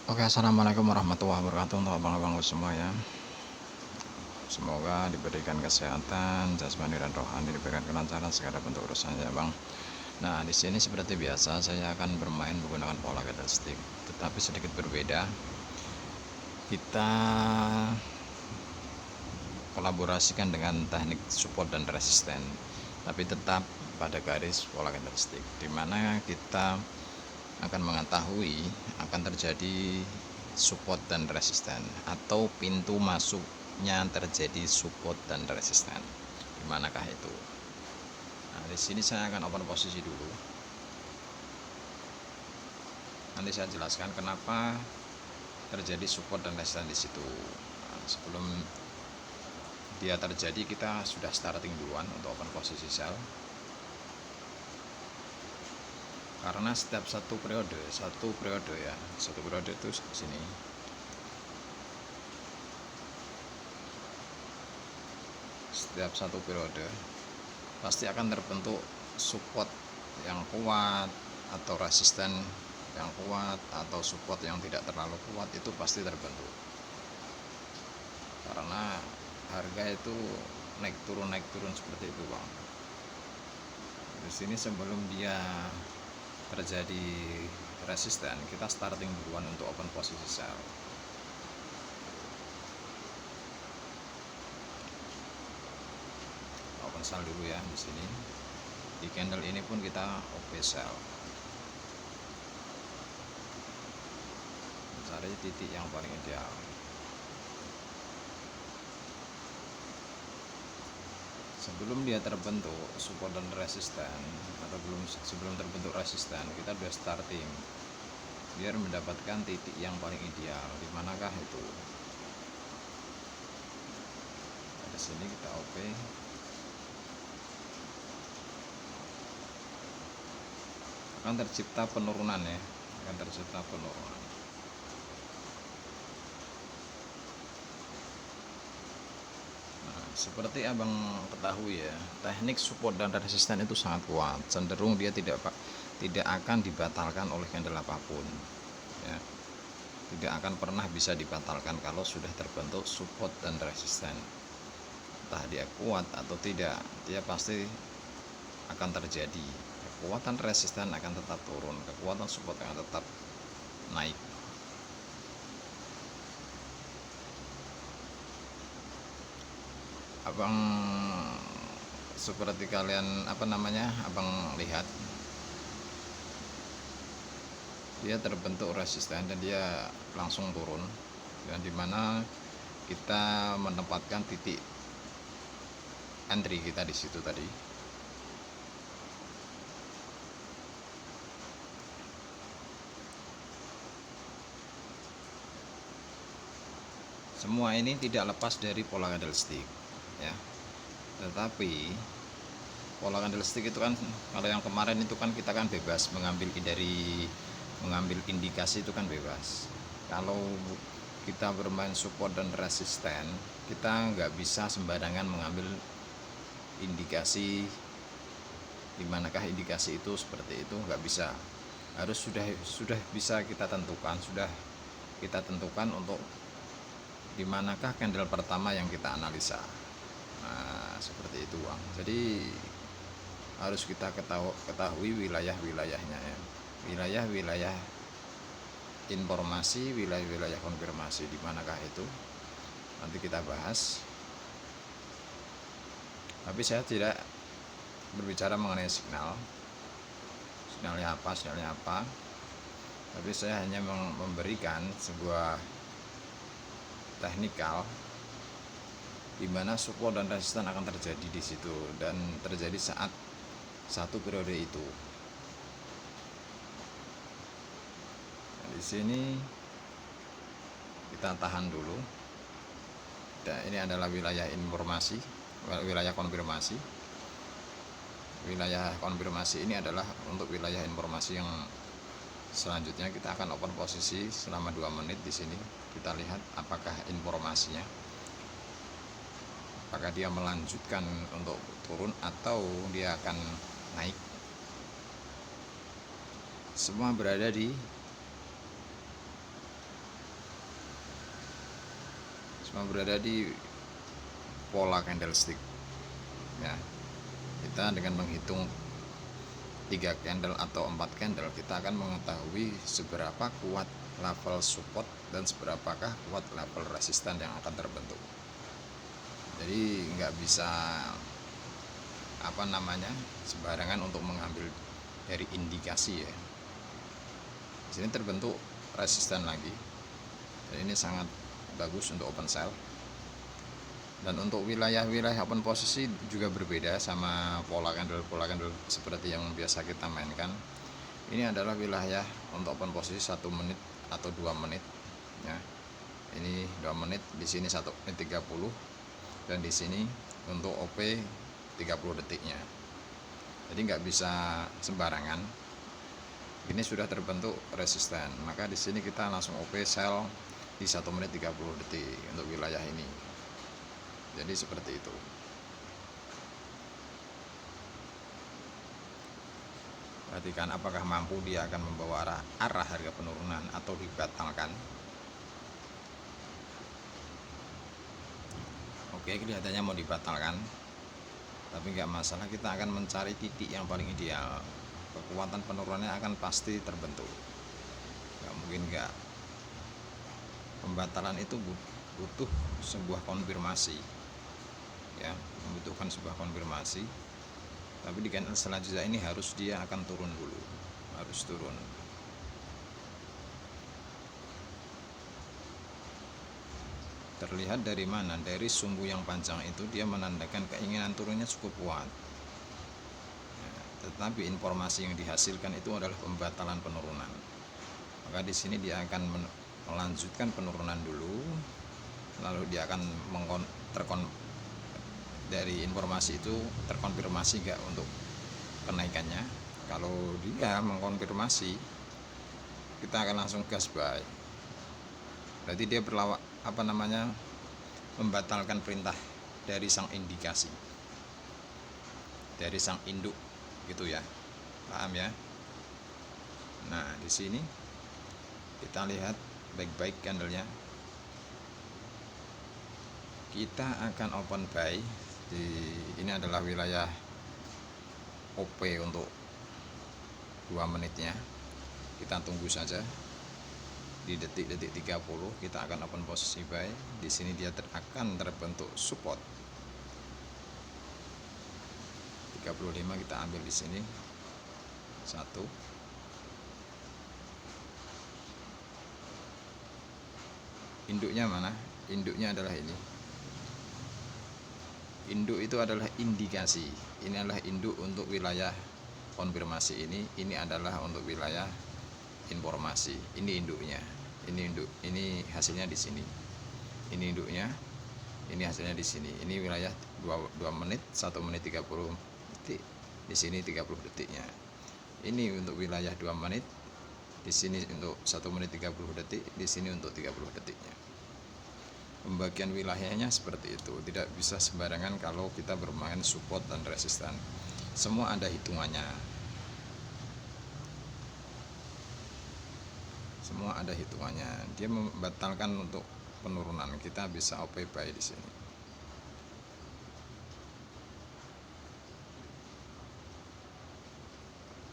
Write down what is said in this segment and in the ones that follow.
Oke, assalamualaikum warahmatullahi wabarakatuh untuk abang-abangku semua ya. Semoga diberikan kesehatan jasmani dan rohani, diberikan kelancaran segala bentuk urusannya, bang. Nah, di sini seperti biasa saya akan bermain menggunakan pola candlestick, tetapi sedikit berbeda. Kita kolaborasikan dengan teknik support dan resisten, tapi tetap pada garis pola candlestick, di mana kita akan mengetahui akan terjadi support dan resisten atau pintu masuknya terjadi support dan resisten. Di manakah itu? Nah, di sini saya akan open posisi dulu. Nanti saya jelaskan kenapa terjadi support dan resisten di situ. Nah, sebelum dia terjadi kita sudah starting duluan untuk open posisi sell. Karena setiap satu periode itu sini. Setiap satu periode pasti akan terbentuk support yang kuat atau resisten yang kuat atau support yang tidak terlalu kuat, itu pasti terbentuk karena harga itu naik turun seperti itu, bang. Di sini sebelum dia terjadi resisten, kita starting duluan untuk open posisi sell. Open sell dulu ya di sini. Di candle ini pun kita OP sell. Cari titik yang paling ideal. Sebelum dia terbentuk support dan resisten, atau sebelum terbentuk resisten, kita sudah starting biar mendapatkan titik yang paling ideal. Di manakah itu? Di sini kita OP. Akan tercipta penurunan ya, akan tercipta penurunan. Seperti abang ketahui ya, teknik support dan resisten itu sangat kuat, cenderung dia tidak akan dibatalkan oleh candle apapun ya. Tidak akan pernah bisa dibatalkan kalau sudah terbentuk support dan resisten. Entah dia kuat atau tidak, dia pasti akan terjadi. Kekuatan resisten akan tetap turun, kekuatan support akan tetap naik. Abang seperti kalian abang lihat dia terbentuk resisten dan dia langsung turun, dan dimana kita menempatkan titik entry kita di situ tadi. Semua ini tidak lepas dari pola candlestick ya. Tetapi pola candlestick itu kan, kalau yang kemarin itu kan kita kan bebas mengambil indikasi, itu kan bebas. Kalau kita bermain support dan resisten, kita nggak bisa sembarangan mengambil indikasi. Dimanakah indikasi itu seperti itu? Nggak bisa. Harus sudah bisa kita tentukan, untuk dimanakah candle pertama yang kita analisa. Nah, seperti itu, bang. Jadi harus kita ketahui wilayah-wilayahnya ya. Wilayah-wilayah informasi, wilayah-wilayah konfirmasi, di manakah itu? Nanti kita bahas. Tapi saya tidak berbicara mengenai sinyalnya apa. Tapi saya hanya memberikan sebuah teknikal di mana support dan resisten akan terjadi di situ dan terjadi saat satu periode itu. Nah, di sini kita tahan dulu. Dan ini adalah wilayah informasi, wilayah konfirmasi. Wilayah konfirmasi ini adalah untuk wilayah informasi yang selanjutnya kita akan open posisi selama 2 menit di sini. Kita lihat apakah informasinya, apakah dia melanjutkan untuk turun atau dia akan naik. Semua berada di berada di pola candlestick ya. Kita dengan menghitung 3 candle atau 4 candle, kita akan mengetahui seberapa kuat level support dan seberapakah kuat level resisten yang akan terbentuk. Jadi nggak bisa sembarangan untuk mengambil dari indikasi ya. Di sini terbentuk resisten lagi. Jadi ini sangat bagus untuk open sell. Dan untuk wilayah-wilayah open posisi juga berbeda sama pola candle seperti yang biasa kita mainkan. Ini adalah wilayah untuk open posisi 1 menit atau 2 menit ya. Ini 2 menit, di sini 1 menit 30, dan di sini untuk OP 30 detiknya. Jadi nggak bisa sembarangan. Ini sudah terbentuk resisten, maka di sini kita langsung OP sell di 1 menit 30 detik untuk wilayah ini. Jadi seperti itu. Perhatikan apakah mampu dia akan membawa arah harga penurunan atau dibatalkan. Oke, kelihatannya mau dibatalkan, tapi nggak masalah, kita akan mencari titik yang paling ideal. Kekuatan penurunannya akan pasti terbentuk, nggak mungkin nggak. Pembatalan itu butuh sebuah konfirmasi ya, membutuhkan sebuah konfirmasi. Tapi di candle selanjutnya ini harus dia akan turun dulu, harus turun. Terlihat dari mana? Dari sumbu yang panjang itu dia menandakan keinginan turunnya cukup kuat. Tetapi informasi yang dihasilkan itu adalah pembatalan penurunan. Maka di sini dia akan melanjutkan penurunan dulu, lalu dia akan dari informasi itu terkonfirmasi nggak untuk kenaikannya. Kalau dia mengkonfirmasi, kita akan langsung gas buy. Berarti dia membatalkan perintah dari sang indikasi, dari sang induk gitu ya, paham ya. Nah di sini kita lihat baik-baik candlenya. Kita akan open buy ini adalah wilayah OP untuk 2 menitnya. Kita tunggu saja di detik-detik 30 kita akan open posisi buy. Di sini dia akan terbentuk support 35, kita ambil di sini 1. Induknya mana? Induknya adalah ini. Induk itu adalah indikasi. Ini adalah induk untuk wilayah konfirmasi ini. Ini adalah untuk wilayah informasi. Ini induknya. Ini induk. Ini hasilnya di sini. Ini induknya. Ini hasilnya di sini. Ini wilayah 2 menit, 1 menit 30 detik. Di sini 30 detiknya. Ini untuk wilayah 2 menit. Di sini untuk 1 menit 30 detik. Di sini untuk 30 detiknya. Pembagian wilayahnya seperti itu. Tidak bisa sembarangan kalau kita bermain support dan resisten. Semua ada hitungannya. Semua ada hitungannya. Dia membatalkan untuk penurunan. Kita bisa OP buy di sini.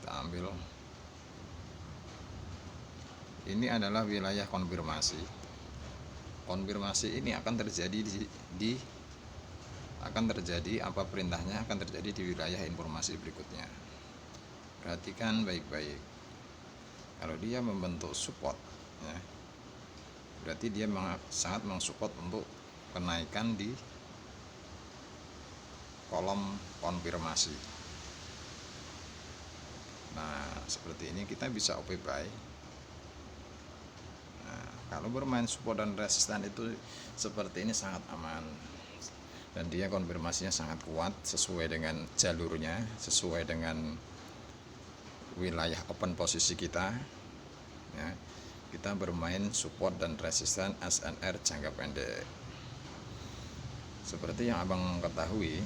Kita ambil. Ini adalah wilayah konfirmasi. Konfirmasi ini akan terjadi apa perintahnya akan terjadi di wilayah informasi berikutnya. Perhatikan baik-baik. Kalau dia membentuk support ya, berarti dia sangat mensupport untuk kenaikan di kolom konfirmasi. Nah seperti ini kita bisa OP buy. Kalau bermain support dan resisten itu seperti ini sangat aman, dan dia konfirmasinya sangat kuat sesuai dengan jalurnya, sesuai dengan wilayah open posisi kita ya. Kita bermain support dan resisten SNR jangka pendek. Seperti yang abang ketahui,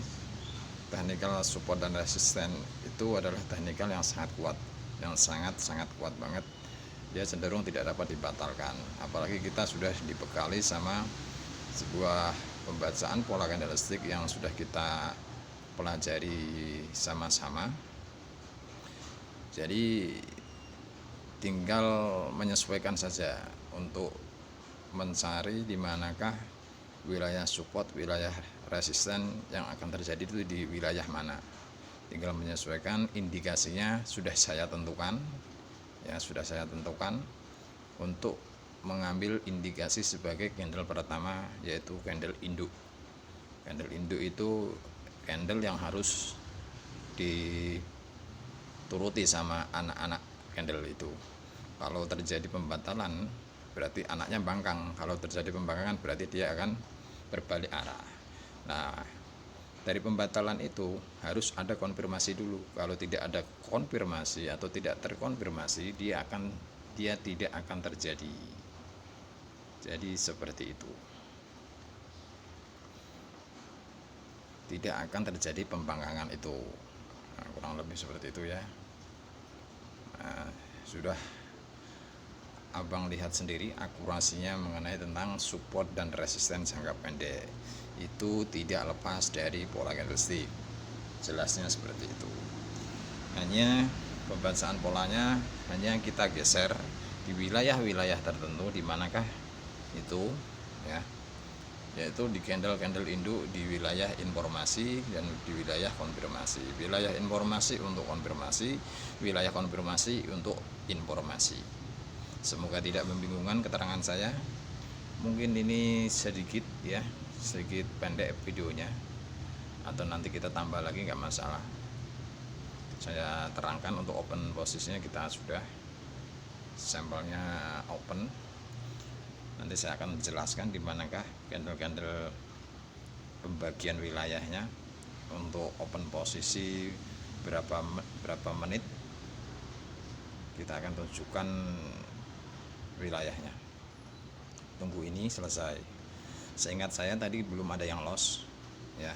teknikal support dan resisten itu adalah teknikal yang sangat kuat, yang sangat kuat banget. Dia cenderung tidak dapat dibatalkan, apalagi kita sudah dibekali sama sebuah pembacaan pola candlestick yang sudah kita pelajari sama-sama. Jadi tinggal menyesuaikan saja untuk mencari di manakah wilayah support, wilayah resisten yang akan terjadi itu di wilayah mana. Tinggal menyesuaikan, indikasinya sudah saya tentukan, ya sudah saya tentukan untuk mengambil indikasi sebagai candle pertama, yaitu candle induk. Candle induk itu candle yang harus dituruti sama anak-anak candle itu. Kalau terjadi pembatalan berarti anaknya bangkang, kalau terjadi pembangkangan berarti dia akan berbalik arah. Nah, dari pembatalan itu harus ada konfirmasi dulu. Kalau tidak ada konfirmasi atau tidak terkonfirmasi, dia tidak akan terjadi. Jadi seperti itu. Tidak akan terjadi pembangkangan itu. Nah, kurang lebih seperti itu ya. Nah, sudah abang lihat sendiri akurasinya mengenai tentang support dan resisten jangka pendek itu tidak lepas dari pola candlestick. Jelasnya seperti itu. Hanya pembacaan polanya hanya kita geser di wilayah-wilayah tertentu, di manakah itu ya, yaitu di candle induk di wilayah informasi dan di wilayah konfirmasi. Wilayah informasi untuk konfirmasi, wilayah konfirmasi untuk informasi. Semoga tidak membingungkan keterangan saya. Mungkin ini sedikit ya, sedikit pendek videonya, atau nanti kita tambah lagi nggak masalah. Saya terangkan untuk open posisinya kita sudah sampelnya open. Nanti saya akan menjelaskan di manakah candle-candle pembagian wilayahnya untuk open posisi berapa menit. Kita akan tunjukkan wilayahnya. Tunggu ini selesai. Seingat saya tadi belum ada yang loss ya.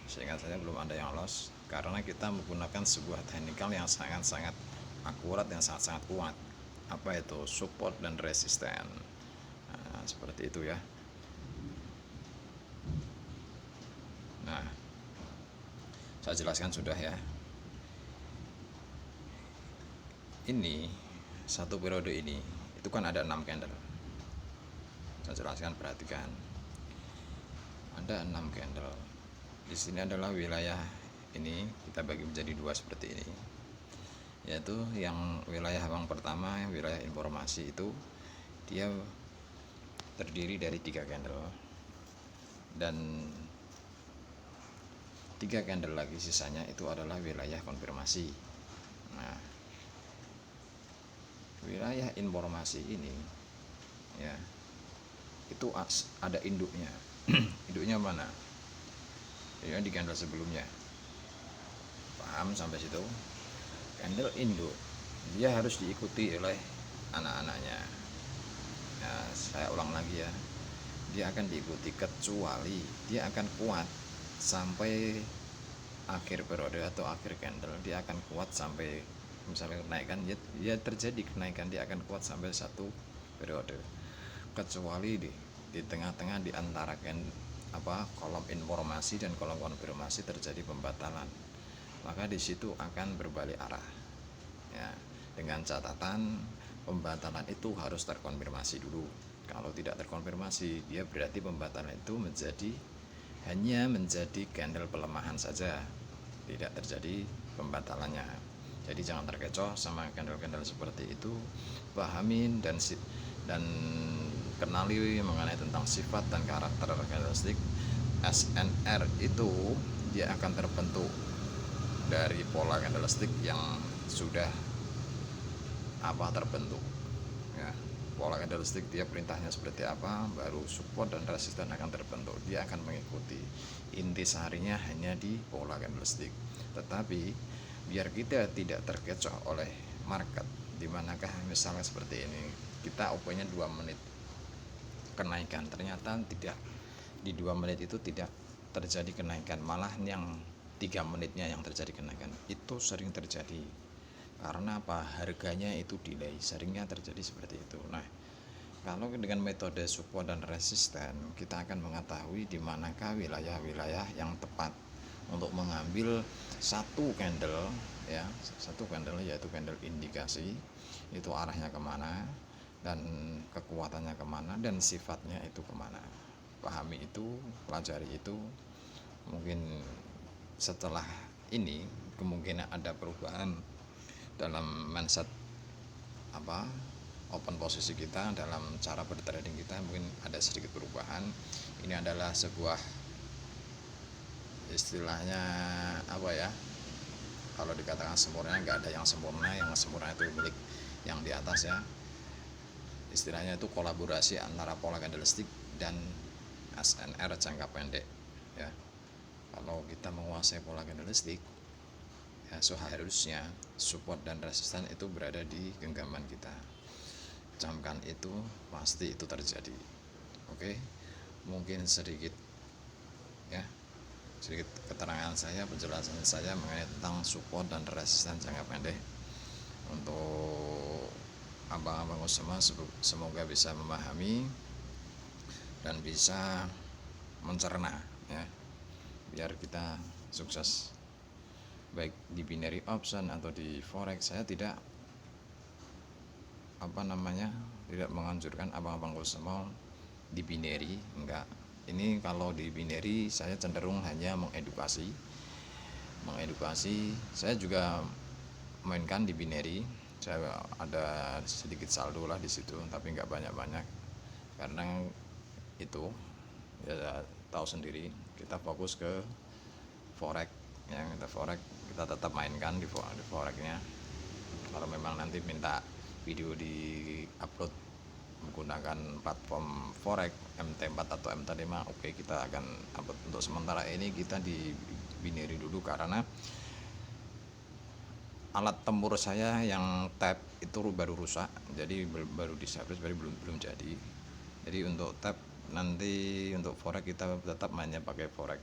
Seingat saya belum ada yang loss karena kita menggunakan sebuah teknikal yang sangat-sangat akurat, yang sangat-sangat kuat. Apa itu? Support dan resisten. Nah, seperti itu ya. Nah, saya jelaskan sudah ya. Ini satu periode ini itu kan ada 6 candle. Saya jelaskan, perhatikan. Ada 6 candle. Di sini adalah wilayah ini kita bagi menjadi 2 seperti ini. Yaitu yang wilayah yang pertama, wilayah informasi itu dia terdiri dari 3 candle dan 3 candle lagi sisanya itu adalah wilayah konfirmasi. Nah, wilayah informasi ini ya itu ada induknya. Induknya mana? Ya di candle sebelumnya. Paham sampai situ? Candle induk dia harus diikuti oleh anak-anaknya. Nah, saya ulang lagi ya, dia akan diikuti kecuali dia akan kuat sampai akhir periode atau akhir candle. Dia akan kuat sampai misalnya kenaikan, dia terjadi kenaikan, dia akan kuat sampai 1 periode. Kecuali di tengah-tengah di antara kolom informasi dan kolom konfirmasi terjadi pembatalan, maka di situ akan berbalik arah ya, dengan catatan pembatalan itu harus terkonfirmasi dulu. Kalau tidak terkonfirmasi, dia berarti pembatalan itu hanya menjadi candle pelemahan saja, tidak terjadi pembatalannya. Jadi jangan terkecoh sama candle-candle seperti itu. Pahamin dan kenali mengenai tentang sifat dan karakter candlestick. SNR itu dia akan terbentuk dari pola candlestick yang sudah terbentuk ya. Pola candlestick dia perintahnya seperti apa, baru support dan resisten akan terbentuk. Dia akan mengikuti intisarinya hanya di pola candlestick. Tetapi biar kita tidak terkecoh oleh market, dimanakah misalnya seperti ini, kita OP-nya 2 menit kenaikan, ternyata tidak, di 2 menit itu tidak terjadi kenaikan, malah yang 3 menitnya yang terjadi kenaikan. Itu sering terjadi karena apa? Harganya itu delay, seringnya terjadi seperti itu. Nah, Kalau dengan metode support dan resisten, kita akan mengetahui di manakah wilayah-wilayah yang tepat untuk mengambil satu candle, ya, satu candle yaitu candle indikasi, itu arahnya kemana dan kekuatannya kemana dan sifatnya itu kemana. Pahami itu, pelajari itu. Mungkin setelah ini kemungkinan ada perubahan dalam mindset open posisi kita, dalam cara bertrading kita mungkin ada sedikit perubahan. Ini adalah sebuah istilahnya kalau dikatakan sempurna, nggak ada yang sempurna itu milik yang di atas ya. Istilahnya itu kolaborasi antara pola candlestick dan SNR jangka pendek ya. Kalau kita menguasai pola candlestick ya, seharusnya support dan resisten itu berada di genggaman kita. Camkan itu, pasti itu terjadi. Oke, mungkin sedikit keterangan saya, penjelasan saya mengenai tentang support dan resisten jangka pendek untuk abang-abang semua. Semoga bisa memahami dan bisa mencerna ya, biar kita sukses baik di binary option atau di forex. Saya tidak tidak menganjurkan abang-abang semua di binary, enggak. Ini kalau di binary saya cenderung hanya mengedukasi. Saya juga mainkan di binary, saya ada sedikit saldo lah di situ, tapi nggak banyak-banyak karena itu ya tahu sendiri, kita fokus ke forex ya. Kita tetap mainkan di forexnya. Kalau memang nanti minta video di upload menggunakan platform forex MT4 atau MT5, oke, kita akan upload. Untuk sementara ini kita di binary dulu karena alat tempur saya yang tab itu baru rusak, jadi baru diservis, belum jadi. Jadi untuk tab nanti, untuk forex kita tetap mainnya pakai forex.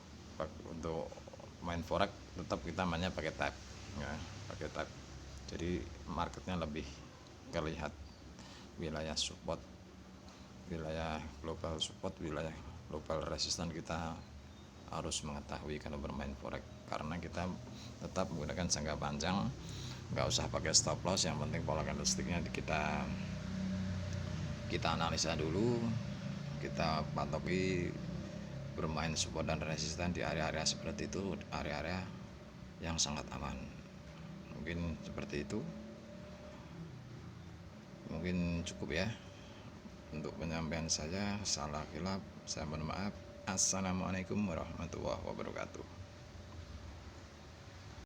Untuk main forex tetap kita mainnya pakai tab ya, pakai tab. Jadi marketnya lebih terlihat, wilayah support, wilayah global support, wilayah global resisten kita harus mengetahui kalau bermain forex, karena kita tetap menggunakan jangka panjang. Nggak usah pakai stop loss, yang penting pola candlesticknya kita analisa dulu, kita patoki bermain support dan resisten di area-area seperti itu, area-area yang sangat aman. Mungkin seperti itu, mungkin cukup ya untuk penyampaian saya. Salah khilaf saya mohon maaf. Assalamualaikum warahmatullahi wabarakatuh.